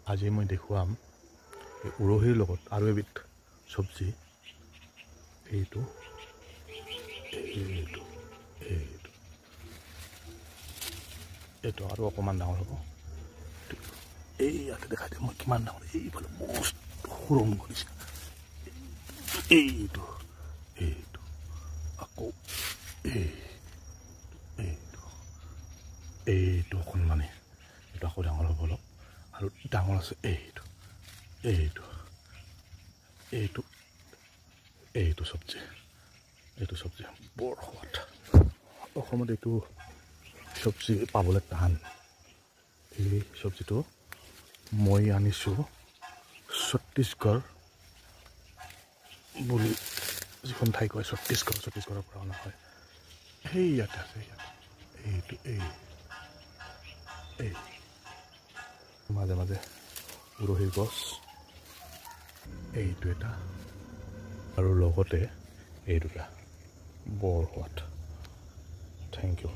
আজি মই দেখুৱাম উৰহীৰ লগত আৰু এবিধ চব্জি এইটো এইটো এইটো এইটো আৰু অকণমান ডাঙৰ হ'ব এই ইয়াতে দেখাই দিম মই কিমান ডাঙৰ এইফালে মস্ত সুৰং কৰিছে এইটো এইটো আকৌ এইটো এইটো অকণমানে এইটো আকৌ ডাঙৰ হ'ব অলপ আৰু ডাঙৰ আছে এইটো এইটো এইটো এইটো চব্জি বৰ সোৱাদ অসমত এইটো চব্জি পাবলৈ টান এই চব্জিটো মই আনিছোঁ ছত্তীশগড় বুলি যিখন ঠাই কয় ছত্তীশগড়ৰ পৰা অনা হয় সেই ইয়াতে আছে ইয়াতে এইটো এই মাজে মাজে উৰহীৰ গছ এইটো এটা আৰু লগতে এই দুটা বৰ সোৱাদ থেংক ইউ